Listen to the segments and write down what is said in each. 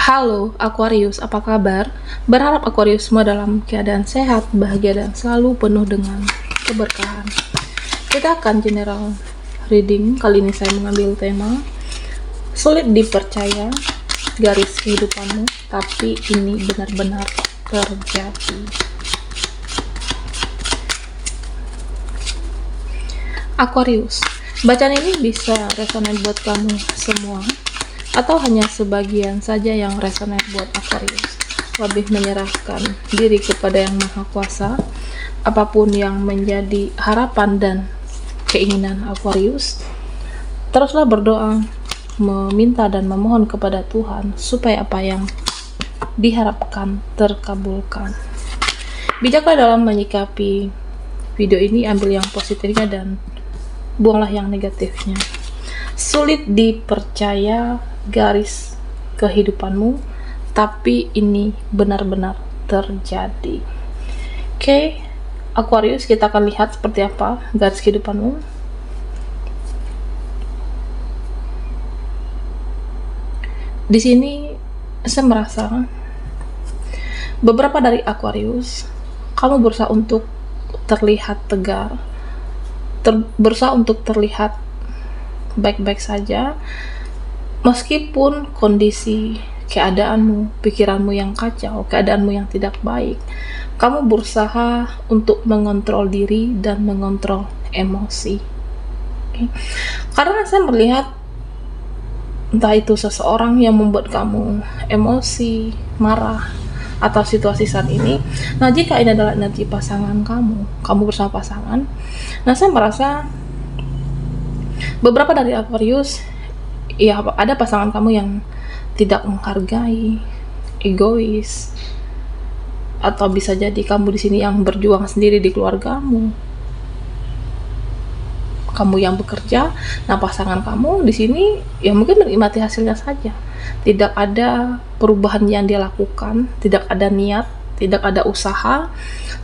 Halo Aquarius, apa kabar? Berharap Aquarius semua dalam keadaan sehat, bahagia, dan selalu penuh dengan keberkahan. Kita akan general reading. Kali ini saya mengambil tema sulit dipercaya garis kehidupanmu, tapi ini benar-benar terjadi. Aquarius, bacaan ini bisa resonan buat kamu semua atau hanya sebagian saja yang resonate buat Aquarius. Lebih menyerahkan diri kepada Yang Maha Kuasa. Apapun yang menjadi harapan dan keinginan Aquarius, teruslah berdoa, meminta dan memohon kepada Tuhan supaya apa yang diharapkan terkabulkan. Bijaklah dalam menyikapi video ini, ambil yang positifnya dan buanglah yang negatifnya. Sulit dipercaya garis kehidupanmu, tapi ini benar-benar terjadi. Oke, Aquarius, kita akan lihat seperti apa garis kehidupanmu. Di sini saya merasa beberapa dari Aquarius, kamu berusaha untuk terlihat tegar, berusaha untuk terlihat baik-baik saja, meskipun kondisi keadaanmu, pikiranmu yang kacau, keadaanmu yang tidak baik. Kamu berusaha untuk mengontrol diri dan mengontrol emosi. Okay. Karena saya melihat entah itu seseorang yang membuat kamu emosi, marah, atau situasi saat ini. Nah, jika ini adalah energi pasangan kamu bersama pasangan, nah saya merasa beberapa dari Aquarius, ya ada pasangan kamu yang tidak menghargai, egois, atau bisa jadi kamu di sini yang berjuang sendiri di keluargamu. Kamu yang bekerja, nah pasangan kamu di sini ya mungkin menikmati hasilnya saja. Tidak ada perubahan yang dia lakukan, tidak ada niat, tidak ada usaha,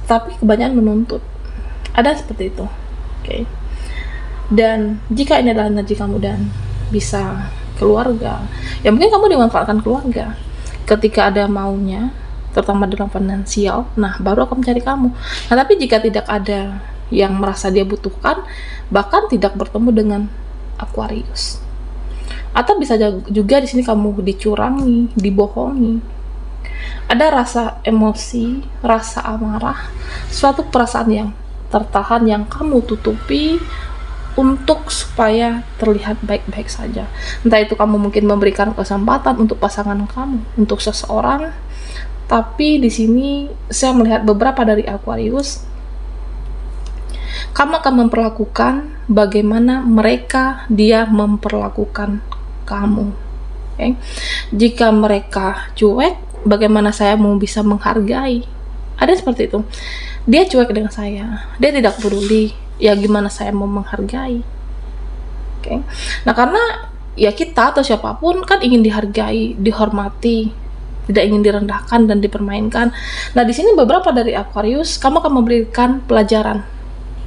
tapi kebanyakan menuntut. Ada seperti itu. Oke. Dan jika ini adalah energi kamu dan bisa keluarga, ya mungkin kamu dimanfaatkan keluarga ketika ada maunya, terutama dalam finansial, nah baru akan mencari kamu. Nah, tapi jika tidak ada yang merasa dia butuhkan, bahkan tidak bertemu dengan Aquarius, atau bisa juga di sini kamu dicurangi, dibohongi, ada rasa emosi, rasa amarah, suatu perasaan yang tertahan yang kamu tutupi untuk supaya terlihat baik-baik saja. Entah itu kamu mungkin memberikan kesempatan untuk pasangan kamu, untuk seseorang, tapi di sini saya melihat beberapa dari Aquarius, kamu akan memperlakukan bagaimana dia memperlakukan kamu. Okay? Jika mereka cuek, bagaimana saya mau bisa menghargai? Ada seperti itu. Dia cuek dengan saya, dia tidak peduli, ya gimana saya mau menghargai? Okay? Nah, karena ya kita atau siapapun kan ingin dihargai, dihormati, tidak ingin direndahkan dan dipermainkan. Nah, di sini beberapa dari Aquarius, kamu akan memberikan pelajaran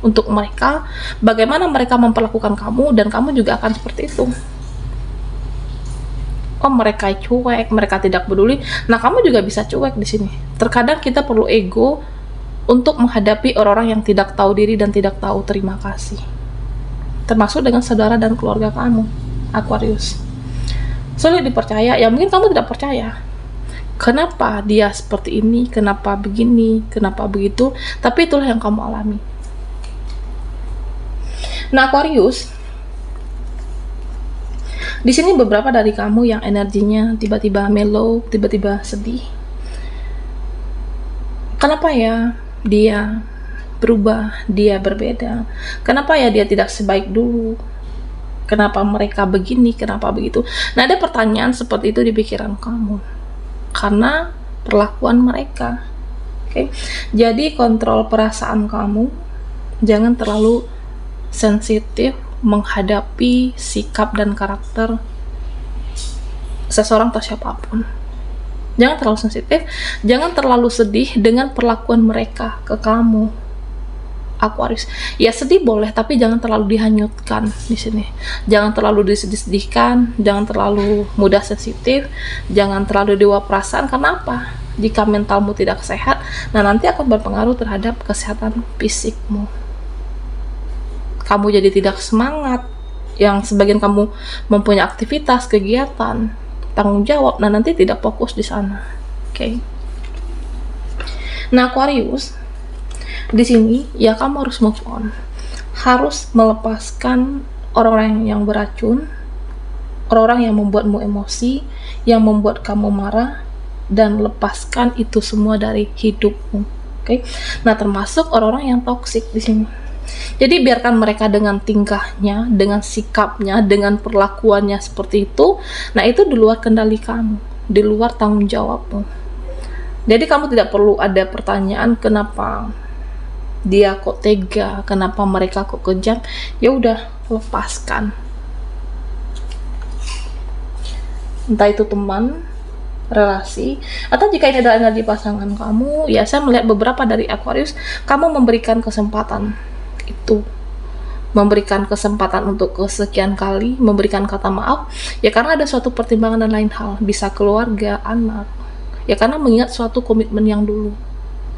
untuk mereka, bagaimana mereka memperlakukan kamu, dan kamu juga akan seperti itu. Oh, mereka cuek, mereka tidak peduli. Nah, kamu juga bisa cuek di sini. Terkadang kita perlu ego untuk menghadapi orang-orang yang tidak tahu diri dan tidak tahu terima kasih, termasuk dengan saudara dan keluarga kamu, Aquarius. Sulit dipercaya, ya mungkin kamu tidak percaya. Kenapa dia seperti ini, kenapa begini, kenapa begitu, tapi itulah yang kamu alami. Nah, Aquarius, di sini beberapa dari kamu yang energinya tiba-tiba mellow, tiba-tiba sedih. Kenapa ya dia berubah, dia berbeda? Kenapa ya dia tidak sebaik dulu? Kenapa mereka begini, kenapa begitu? Nah, ada pertanyaan seperti itu di pikiran kamu karena perlakuan mereka. Okay? Jadi kontrol perasaan kamu, jangan terlalu sensitif menghadapi sikap dan karakter seseorang atau siapapun. Jangan terlalu sensitif, jangan terlalu sedih dengan perlakuan mereka ke kamu. Aquarius. Ya sedih boleh, tapi jangan terlalu dihanyutkan di sini. Jangan terlalu disedih-sedihkan, jangan terlalu mudah sensitif, jangan terlalu dewa perasaan. Karena apa? Jika mentalmu tidak sehat, nah nanti akan berpengaruh terhadap kesehatan fisikmu. Kamu jadi tidak semangat. Yang sebagian kamu mempunyai aktivitas, kegiatan, tanggung jawab, nah nanti tidak fokus di sana. Oke. Nah, Aquarius, di sini ya kamu harus move on, harus melepaskan orang-orang yang beracun, orang-orang yang membuatmu emosi, yang membuat kamu marah, dan lepaskan itu semua dari hidupmu. Oke. Nah, termasuk orang-orang yang toksik di sini. Jadi biarkan mereka dengan tingkahnya, dengan sikapnya, dengan perlakuannya seperti itu. Nah, itu di luar kendali kamu, di luar tanggung jawabmu. Jadi kamu tidak perlu ada pertanyaan kenapa dia kok tega, kenapa mereka kok kejam. Ya udah, lepaskan. Entah itu teman, relasi, atau jika ini adalah energi pasangan kamu, ya saya melihat beberapa dari Aquarius, kamu memberikan kesempatan itu, memberikan kesempatan untuk kesekian kali, memberikan kata maaf, ya karena ada suatu pertimbangan dan lain hal, bisa keluarga, anak, ya karena mengingat suatu komitmen yang dulu.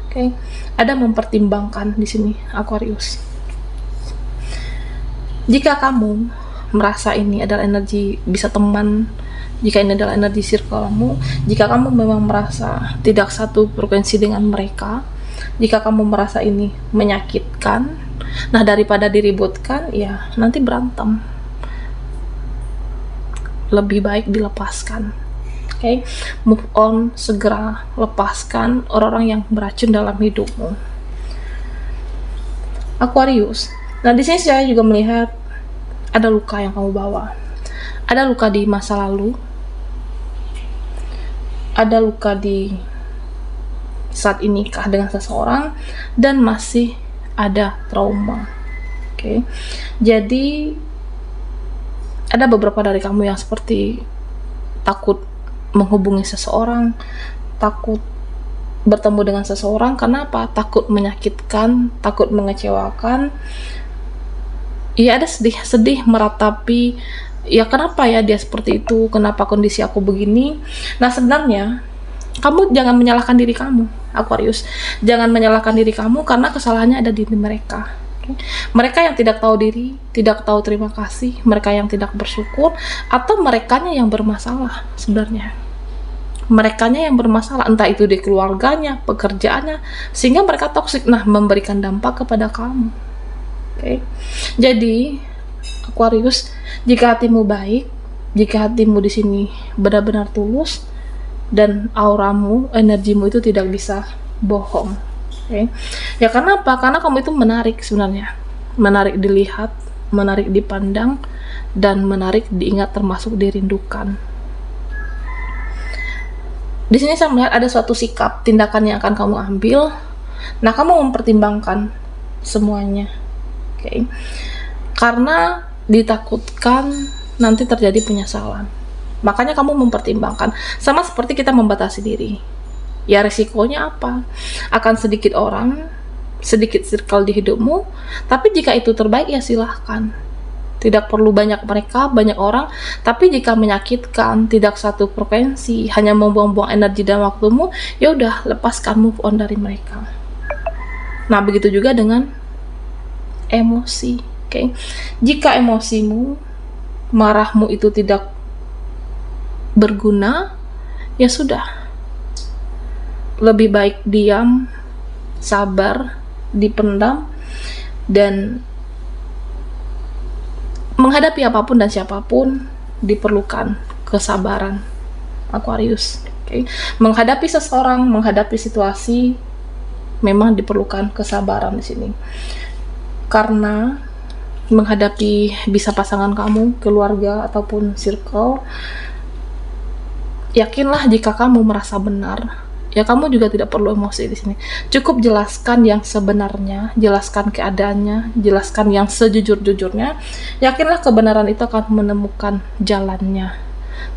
Oke. Ada mempertimbangkan di sini Aquarius. Jika kamu merasa ini adalah energi bisa teman, jika ini adalah energi circle kamu, jika kamu memang merasa tidak satu frekuensi dengan mereka, jika kamu merasa ini menyakitkan, nah daripada diributkan, ya nanti berantem. Lebih baik dilepaskan. Oke, move on, segera lepaskan orang-orang yang beracun dalam hidupmu. Aquarius. Nah, di sini saya juga melihat ada luka yang kamu bawa. Ada luka di masa lalu. Ada luka di saat ini nikah dengan seseorang dan masih ada trauma. Oke. Jadi ada beberapa dari kamu yang seperti takut menghubungi seseorang, takut bertemu dengan seseorang. Karena apa? Takut menyakitkan, takut mengecewakan. Ya ada sedih meratapi, ya kenapa ya dia seperti itu, kenapa kondisi aku begini. Nah sebenarnya kamu jangan menyalahkan diri kamu, Aquarius. Jangan menyalahkan diri kamu karena kesalahannya ada di mereka. Mereka yang tidak tahu diri, tidak tahu terima kasih, mereka yang tidak bersyukur, atau merekanya yang bermasalah sebenarnya. Merekanya yang bermasalah, entah itu di keluarganya, pekerjaannya, sehingga mereka toksik, nah memberikan dampak kepada kamu. Oke. Jadi, Aquarius, jika hatimu baik, jika hatimu di sini benar-benar tulus, dan auramu, energimu itu tidak bisa bohong. Okay. Ya karena apa? Karena kamu itu menarik sebenarnya, menarik dilihat, menarik dipandang, dan menarik diingat, termasuk dirindukan. Di sini saya melihat ada suatu sikap, tindakan yang akan kamu ambil. Nah, kamu mempertimbangkan semuanya, oke? Karena ditakutkan nanti terjadi penyesalan. Makanya kamu mempertimbangkan, sama seperti kita membatasi diri. Ya resikonya apa? Akan sedikit orang, sedikit circle di hidupmu, tapi jika itu terbaik ya silahkan. Tidak perlu banyak mereka, banyak orang, tapi jika menyakitkan, tidak satu frekuensi, hanya membuang-buang energi dan waktumu, ya udah lepaskan, move on dari mereka. Nah, begitu juga dengan emosi, oke? Jika emosimu, marahmu itu tidak berguna, ya sudah. Lebih baik diam, sabar, dipendam, dan menghadapi apapun dan siapapun diperlukan kesabaran, Aquarius. Okay. Menghadapi seseorang, menghadapi situasi, memang diperlukan kesabaran di sini. Karena menghadapi bisa pasangan kamu, keluarga, ataupun circle, yakinlah jika kamu merasa benar, ya kamu juga tidak perlu emosi di sini. Cukup jelaskan yang sebenarnya, jelaskan keadaannya, jelaskan yang sejujur-jujurnya. Yakinlah kebenaran itu akan menemukan jalannya.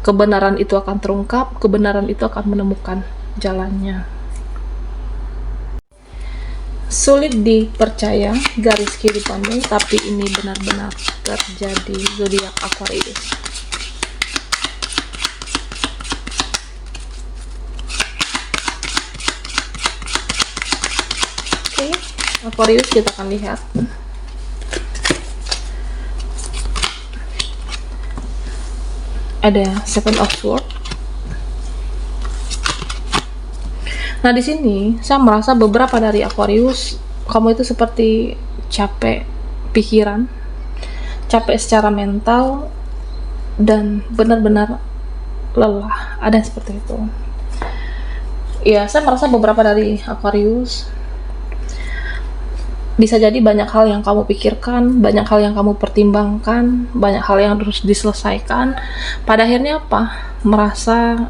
Kebenaran itu akan terungkap, kebenaran itu akan menemukan jalannya. Sulit dipercaya garis kehidupanmu, tapi ini benar-benar terjadi. Zodiak Aquarius. Oke, Aquarius, kita akan lihat. Ada Seven of Swords. Nah, di sini saya merasa beberapa dari Aquarius, kamu itu seperti capek pikiran, capek secara mental, dan benar-benar lelah. Ada yang seperti itu. Ya, saya merasa beberapa dari Aquarius, bisa jadi banyak hal yang kamu pikirkan, banyak hal yang kamu pertimbangkan, banyak hal yang harus diselesaikan. Pada akhirnya apa? Merasa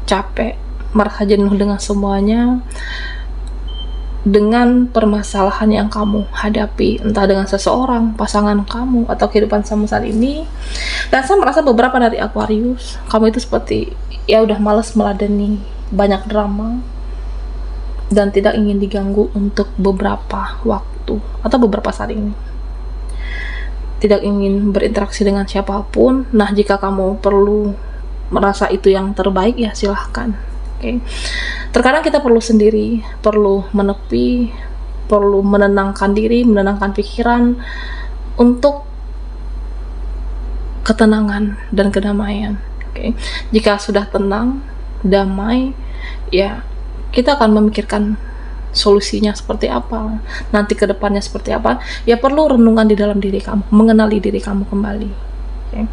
capek, merasa jenuh dengan semuanya, dengan permasalahan yang kamu hadapi, entah dengan seseorang, pasangan kamu, atau kehidupan kamu saat ini. Dan saya merasa beberapa dari Aquarius, kamu itu seperti ya udah malas meladeni banyak drama dan tidak ingin diganggu untuk beberapa waktu atau beberapa saat ini. Tidak ingin berinteraksi dengan siapapun. Nah, jika kamu perlu merasa itu yang terbaik, ya silahkan. Okay. Terkadang kita perlu sendiri, perlu menepi, perlu menenangkan diri, menenangkan pikiran untuk ketenangan dan kedamaian. Okay. Jika sudah tenang, damai, ya kita akan memikirkan solusinya seperti apa, nanti ke depannya seperti apa. Ya perlu renungan di dalam diri kamu, mengenali diri kamu kembali. Okay.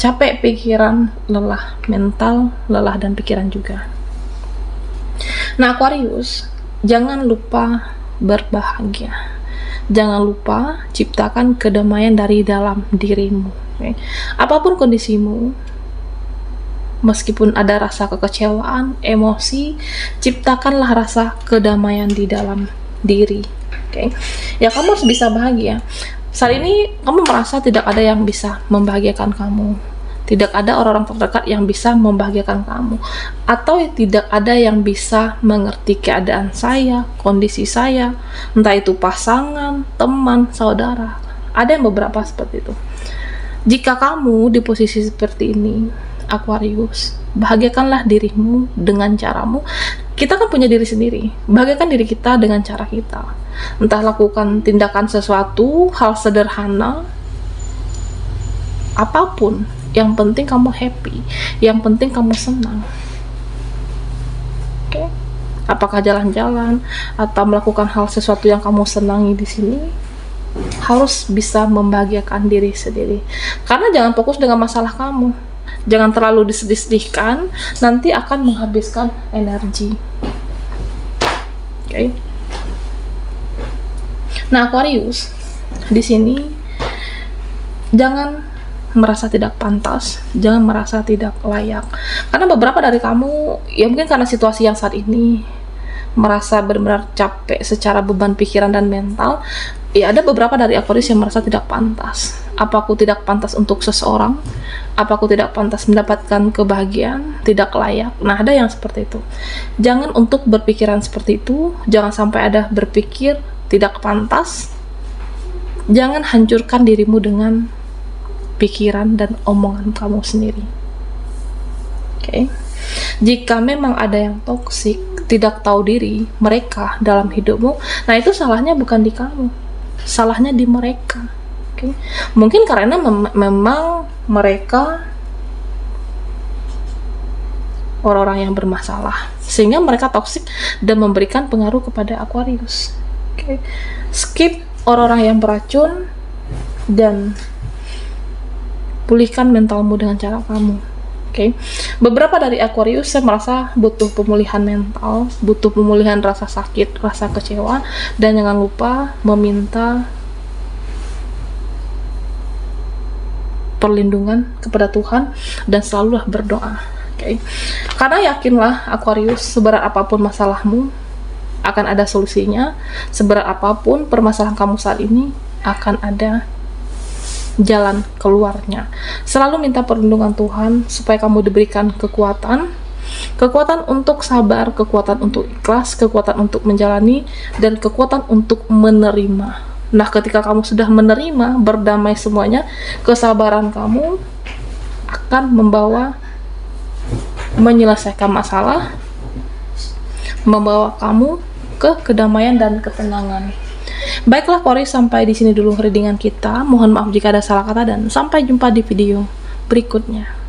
Capek pikiran, lelah mental, lelah dan pikiran juga. Nah, Aquarius, jangan lupa berbahagia. Jangan lupa ciptakan kedamaian dari dalam dirimu. Okay? Apapun kondisimu, meskipun ada rasa kekecewaan, emosi, ciptakanlah rasa kedamaian di dalam diri. Okay? Ya, kamu harus bisa bahagia. Saat ini kamu merasa tidak ada yang bisa membahagiakan kamu. Tidak ada orang-orang terdekat yang bisa membahagiakan kamu, atau tidak ada yang bisa mengerti keadaan saya, kondisi saya, entah itu pasangan, teman, saudara. Ada yang beberapa seperti itu. Jika kamu di posisi seperti ini, Aquarius, bahagiakanlah dirimu dengan caramu. Kita kan punya diri sendiri. Bahagiakan diri kita dengan cara kita. Entah lakukan tindakan sesuatu, hal sederhana, apapun. Yang penting kamu happy, yang penting kamu senang. Oke? Apakah jalan-jalan atau melakukan hal sesuatu yang kamu senangi di sini, harus bisa membahagiakan diri sendiri. Karena jangan fokus dengan masalah kamu. Jangan terlalu disedih-sedihkan, nanti akan menghabiskan energi. Oke? Nah, Aquarius, di sini jangan merasa tidak pantas, jangan merasa tidak layak. Karena beberapa dari kamu, ya mungkin karena situasi yang saat ini, merasa benar-benar capek secara beban pikiran dan mental. Ya, ada beberapa dari Aquarius yang merasa tidak pantas. Apa aku tidak pantas untuk seseorang? Apa aku tidak pantas mendapatkan kebahagiaan? Tidak layak. Nah, ada yang seperti itu. Jangan untuk berpikiran seperti itu. Jangan sampai ada berpikir tidak pantas. Jangan hancurkan dirimu dengan pikiran dan omongan kamu sendiri. Oke. Jika memang ada yang toksik, tidak tahu diri mereka dalam hidupmu, nah itu salahnya bukan di kamu, salahnya di mereka. Oke. Mungkin karena memang mereka orang-orang yang bermasalah, sehingga mereka toksik dan memberikan pengaruh kepada Aquarius. Oke. Skip orang-orang yang beracun dan pulihkan mentalmu dengan cara kamu. Oke. Beberapa dari Aquarius saya merasa butuh pemulihan mental, butuh pemulihan rasa sakit, rasa kecewa, dan jangan lupa meminta perlindungan kepada Tuhan dan selalulah berdoa. Oke. Karena yakinlah Aquarius, seberat apapun masalahmu akan ada solusinya. Seberat apapun permasalahan kamu saat ini, akan ada jalan keluarnya. Selalu minta perlindungan Tuhan supaya kamu diberikan kekuatan, Kekuatan untuk sabar, kekuatan untuk ikhlas, kekuatan untuk menjalani, dan kekuatan untuk menerima. Nah, ketika kamu sudah menerima, berdamai semuanya, kesabaran kamu akan membawa menyelesaikan masalah, membawa kamu ke kedamaian dan ketenangan. Baiklah Pori, sampai di sini dulu readingan kita. Mohon maaf jika ada salah kata dan sampai jumpa di video berikutnya.